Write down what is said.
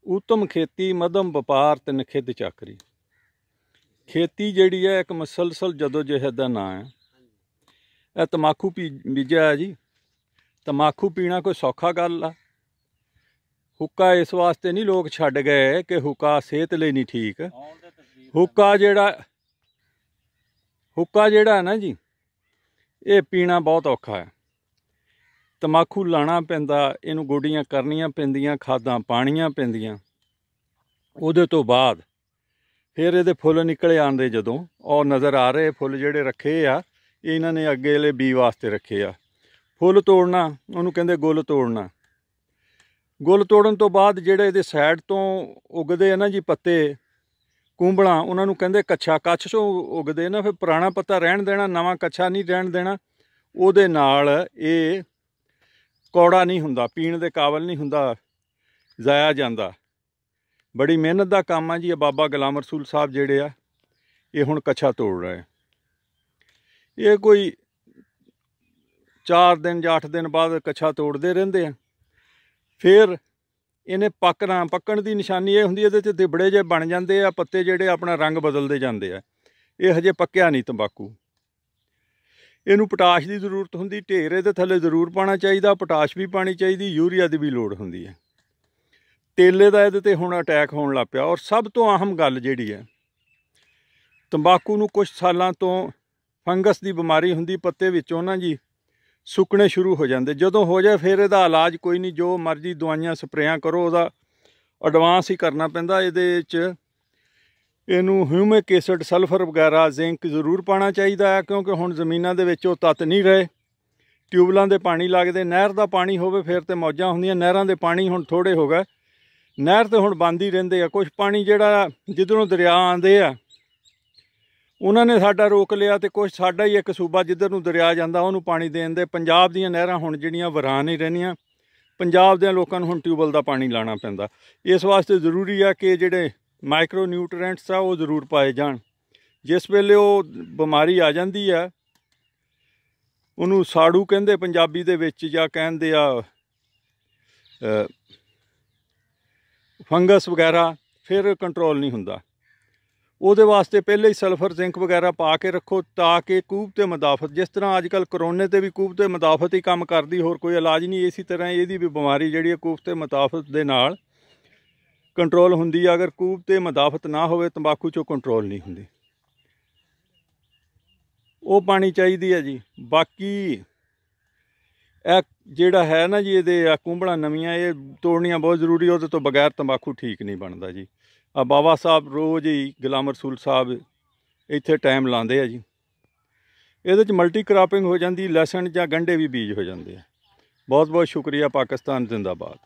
उत्तम खेती मध्यम व्यापार ते निखिद्ध चाकरी। खेती जिहड़ी है एक मुसलसल जदोजहद का नाम है। यह तंबाकू बीजा है जी। तंबाकू पीना कोई सौखा गल आ। हुक्का इस वास्ते नहीं लोग छड्ड गए कि हुक्का सेहत लई नहीं ठीक। हुक्का जिहड़ा है ना जी, ये पीना बहुत औखा है। तंबाकू लाना पैंदा, इनू गोडियां करनियां पैंदियां, खादां पाणियां पैंदियां। उहदे तो बाद फिर ये फुल निकले आंदे जदों, और नज़र आ रहे फुल जिहड़े रखे आ, इन्हां ने अगेले बी वास्ते रखे आ। फुल तोड़ना उहनूं कहंदे गुल तोड़ना। गुल तोड़न तो बाद जिहड़े इहदे साइड तो उगदे ना जी पत्ते कुंबलां, उन्हां नूं कहंदे कच्छा। कच्छ चों उगदे ना, फिर पुराना पत्ता रहण देना, नवां कच्छा नहीं रहण देना। उहदे नाल ये कौड़ा नहीं हुंदा, पीण दे काबल नहीं हुंदा, जाया जांदा। बड़ी मेहनत का काम है जी। बाबा गुलाम रसूल साहब जिहड़े आ, ये हुण कच्छा तोड़ रहे। ये कोई 4 दिन या 8 दिन बाद कच्छा तोड़ते रहंदे आ। फिर इन्हें पकना, पकण की निशानी ये हुंदी, इहदे च दिबड़े जे बन जांदे आ, पत्ते जिहड़े अपना रंग बदलते जांदे आ। ये हजे पक्या नहीं तंबाकू। इनू पोटाश की जरूरत हुंदी, ढेर इहदे थल्ले जरूर पाना चाहिए, पोटाश भी पानी चाहिए, यूरिया की भी लोड़ हुंदी है। तेले का इहदे ते हुण अटैक होण लग पिया। और सब तो अहम गल जिहड़ी है, तंबाकू नूं कुछ सालां तो फंगस की बीमारी हुंदी, पत्ते विचों ना जी सुकने शुरू हो जाते। जदों हो जाए फिर इहदा इलाज कोई नहीं, जो मर्जी दवाइयां स्प्रेयां करो, उहदा एडवांस ही करना पैंदा। इहदे च इनू ह्यूमिक एसिड, सल्फर वगैरह, जिंक जरूर पाना चाहिए है, क्योंकि हुण जमीनां दे विच ओह तत्त नहीं रहे। ट्यूबलां दे पानी लगदे, नहर का पानी होवे फिर तो मौजां हुंदियां। नहरां दे पानी हुण थोड़े हो गए, नहर तो हुण बंद ही रहिंदे आ। कुछ पानी जिहड़ा जिधरों दरिया आंदे आ, उन्होंने साडा रोक लिया, तो कुछ साडा ही एक सूबा जिधर नूं दरिया जांदा उहनूं पानी देण दे। पंजाब दीयां नहरां हुण जिहड़ियां वरान ही रहिंदियां। पंजाब दे लोकां नूं हुण ट्यूबल का पानी लाना पैंदा। इस वास्ते जरूरी है कि जिहड़े माइक्रो न्यूट्रेंट्स आ, वो जरूर पाए जाण। जिस वेले वो बीमारी आ जांदी है, उहनूं साड़ू कहंदे पंजाबी दे विच, जां कहंदे आ फंगस वगैरह, फिर कंट्रोल नहीं हुंदा। ਉਹਦੇ वास्ते पहले ही सल्फर जिंक वगैरह पा के रखो, ताकि कूब ते मदाफत, जिस तरह अजकल करोने ते भी कूब ते मदाफत ही काम करती, होर कोई इलाज नहीं। इसी तरह ये भी बीमारी जिहड़ी कूब ते मदाफत दे नाल कंट्रोल हुंदी। अगर कूब ते मदाफत ना होवे, तंबाकू चों कंट्रोल नहीं हुंदी। वो पानी चाहिए है जी। बाकी जिहड़ा है ना जी, ये कुंबलां नवीआं ये तोड़नियां बहुत जरूरी। उहदे तो बगैर तंबाकू ठीक नहीं बनता जी। बाबा साहब रोज़ ही गुलाम रसूल साहब इत्थे टाइम लाते हैं जी। ये मल्टी क्रॉपिंग हो जाती, लहसुन या गंढे भी बीज हो जाते हैं। बहुत बहुत शुक्रिया। पाकिस्तान जिंदाबाद।